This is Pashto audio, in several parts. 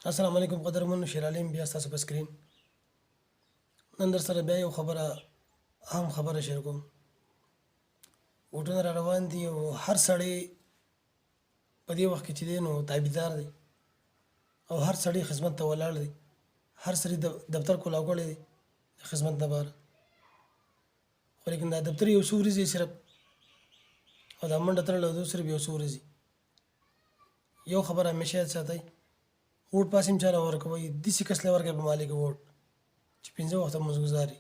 السلام علیکم قدرمنو شیر علیم بیا ستاسو په سکرین نن در سره بیا یو خبره اهم خبره شیر کوم. ووټونه را روان دي او هر سړی په دې وخت کې چې دی نو تابعدار دی او هر سړی خدمت ته ولاړ دی. هر سړی دفتر کولاو کړی دی د خدمت لپاره، خو لیکن دا دفتر یو څو ورځې صرف او دا منډه تړل او صرف یو څو ورځې. یو خبره همیشه یاد ساتئ، ووټ پاس هم چاله ورکوئ، داسې کس له ورکوئ په مالک ووټ چې 5 وخته مزګزار وي،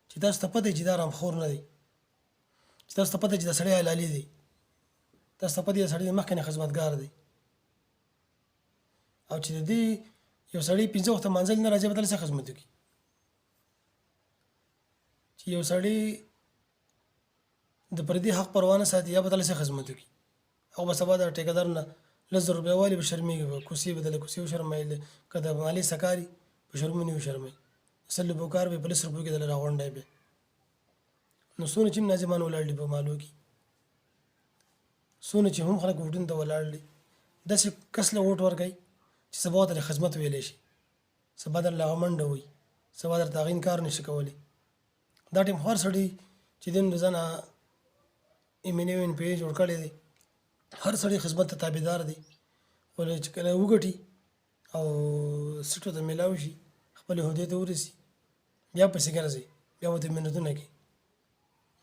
چې تاسو ته پته وي چې دا رامخور نه دی، چې تاسو ته پته وي چې دا سړی حلالي دی، تاسو ته پته وي دا سړی د مخکې نه خدمتګار دی، او چې د دې یو سړی 5 وخته منزل نه راځي به تل څه خدمت وکړي. چې یو سړی د پردي حق پروا نه ساتي یا به تل څه خدمت وکړي، او به سبا د ټیکهدار نه 10,000 روپۍ والي به شرمېږي، به کوڅې به دله کوڅې وشرموي، که د مالي سکاري په شرمونې وشرموي، 100 روپۍ کار به په 10 روپیو کې دله راغونډی بیا. نو څونه چې هم ناظمان ولاړ دي په مالو کې، څونه چې هم خلک ووټونو ته ولاړ دي، داسې کس له ووټ ورکوئ چې سبا ورته خدمت ویلی شي، سبا درله هغه منډه وي، سبا درته هغه انکار نشي کولی. دا ټیم هر سړي چې دی نو د ځانه MNA جوړ کړی دی، هر سړی خدمت ته تابعدار دی، خو چې کله وګټي او سیټو ته میلاو شي، خپلې عهدې ته ورسي، بیا پسې ګرځي، بیا ورته منتونه کوي،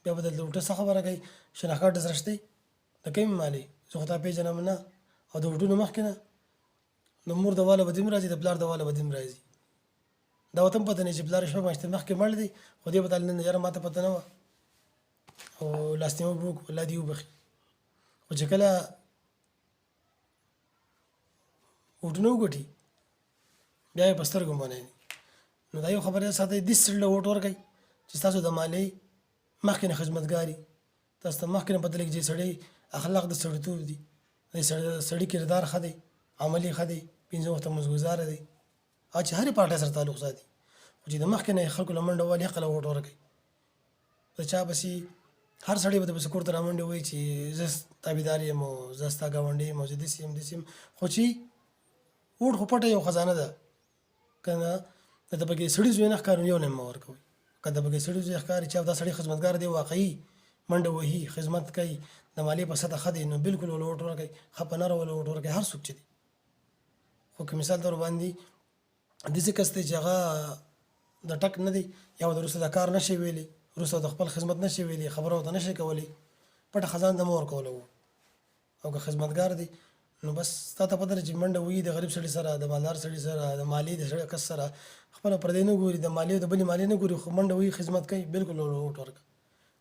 بیا به دلته وټه څه خبره کوي، شناخت کارت درسره شته د کومې مالې زه خو تا پېژنم نه، او د وټونو مخکې نه د مور د واله به دې هم راځي، د پلار د واله به دې هم راځي. دا ورته هم پته نه چې پلار شپږ میاشتې مخکې مړ دی، خو دې به تا نن یاره ما ته پته نه وه او لاسنیوی به وکړو، الله دې وبخي. خو چې کله ووټونه وګټي بیا یې په سترګو منئ. نو دا یو خبره ساتئ، داسې سړي له ووټ ورکئ چې ستاسو د مالۍ مخکې نه خدمتګار وي، تاسو ته مخکې نه پته لګي چې سړی اخلاق د سړیتوب دي، د سړي کردار ښه دی، عملي ښه دی، 5 وخته مزګزاره دی، او چې هرې پارټۍ سره تعلق ساتي، خو چې د مخکې نه یې خلکو له منډه والي حقه له ووټ ورکئ. د چا پسې هر سړی به درپسې کور ته رامنډې وایي چې زه تابعدار یم او زه ستا ګاونډی یم او زه داسې یم داسې یم، خو چې ووټ خو پټه یو خزانه ده، که نه درته پکې سړي زوی نه ښکاري یو نیم مه ورکوئ. که درته پکې سړي زوی ښکاري چې دا سړی خدمتګار دی، واقعي منډه وهي، خدمت کوي، د ماليې په سطحه ښه دی، نو بالکل ورله ووټ ورکوئ، ښه په نره ورله ووټ ورکوئ، هر څوک چې دی. خو که مثال طور باندې داسې کس دی چې هغه د ټک نه دی، یا وروسته د کار نشي ویلی، وروسته د خپل خدمت نشي ویلی، خبره ورته نشي کولی، پټه خزانه ته مه ورکوله ووټ. او که خدمتګار دی نو بس تا ته پته ده چې منډه وهي د غریب سړي سره، د مالدار سړي سره، د مالي د سړي کس سره، خپله پردی نه ګوري، د مالي د بلې مالي نه ګوري، خو منډه وهي خدمت کوي، بالکل ورله ووټ ورکړه.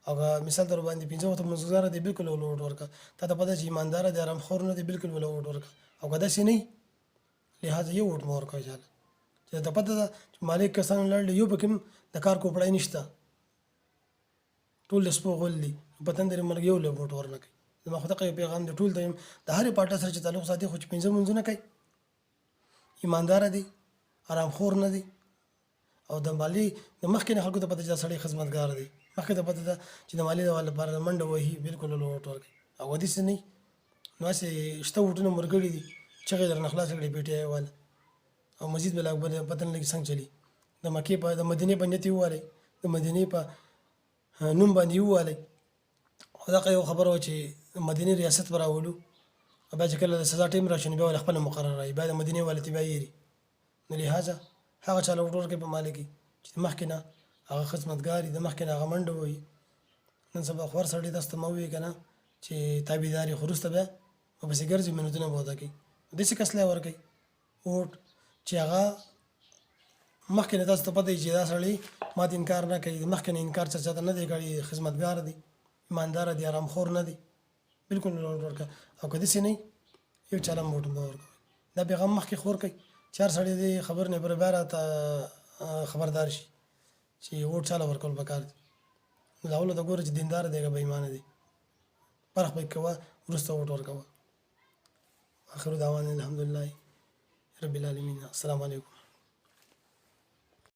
او که مثال طور باندې 5 وخته مزګزاره دی، بالکل ورله ووټ ورکړه. تا ته پته چې ایمانداره دی، حرامخور نه دی، بالکل ورله ووټ ورکړه. او که داسې نه وي لهذا یو ووټ مه ورکوئ چاله چې درته پته ده چې مالک کسان ولاړ دي، یو پکې هم د کار کوپړی نشته، ټول د سپو غول دي، په تندر یې مرګ یو له ووټ ورنه کوي. زما خو دغه یو پیغام دی ټول ته یم، د هرې پارټۍ سره چې تعلق ساتي، خو چې 5 لمونځونه کوي، ایمانداره دی، حرامخور نه دی، او د مالي د مخکې نه خلکو ته پته چې دا سړی خدمتګار دی، مخکې ته پته ده چې د مالي د لپاره د منډه وهي، بالکل ورله ووټ ورکوي. او داسې نه وي نو هسې شته ووټونه مرګړي دي، چغې درنه خلاصې کړي پي ټي آی والا، او مزید بل اکبر پته نه لګي څنګه چلي، د مکې په د مدینې په نیت یې ووالئ، د مدینې په نوم باندې یې ووالئ. او دغه یو خبره وه چې مدینې ریاست به راولو، او بیا چې کله د سزا ټیم راشي نو بیا ولې خپله مقرر رایي، بیا د مدینې والې ته بیا یېري. نو لهذا هغه چا له ووټ ورکوئ په مالک کې چې مخکې نه هغه خدمتګار وي، د مخکې نه هغه منډه وهي. نن سبا خو هر سړی داسې ته مه ووایي که نه چې تابعدار یې، خو وروسته بیا ورپسې ګرځي، منتونه به ورته کوي. داسې کس له ورکوئ ووټ چې هغه مخکې نه تاسو ته پته وي چې دا سړی ماته انکار نه کوي، مخکې نه انکار چاته نه دی کړی، خدمتګار دی، ایمانداره دی، حرامخور نه دی، بالکل ووټ ورکړه. او که داسې نه وي یو چاله هم ووټ مه ورکوئ. دا پیغام مخکې خور کوئ چې هر سړی دې خبر نه پرې بیا راته خبردار شي چې ووټ چاله ورکول پکار دي. نو د اول ته ګوره چې دیندار دی که بې ایمانه دی، فرق پکې کوه، وروسته ووټ ورکوه. آخر دعوانا الحمدلله رب العالمین. السلام علیکم.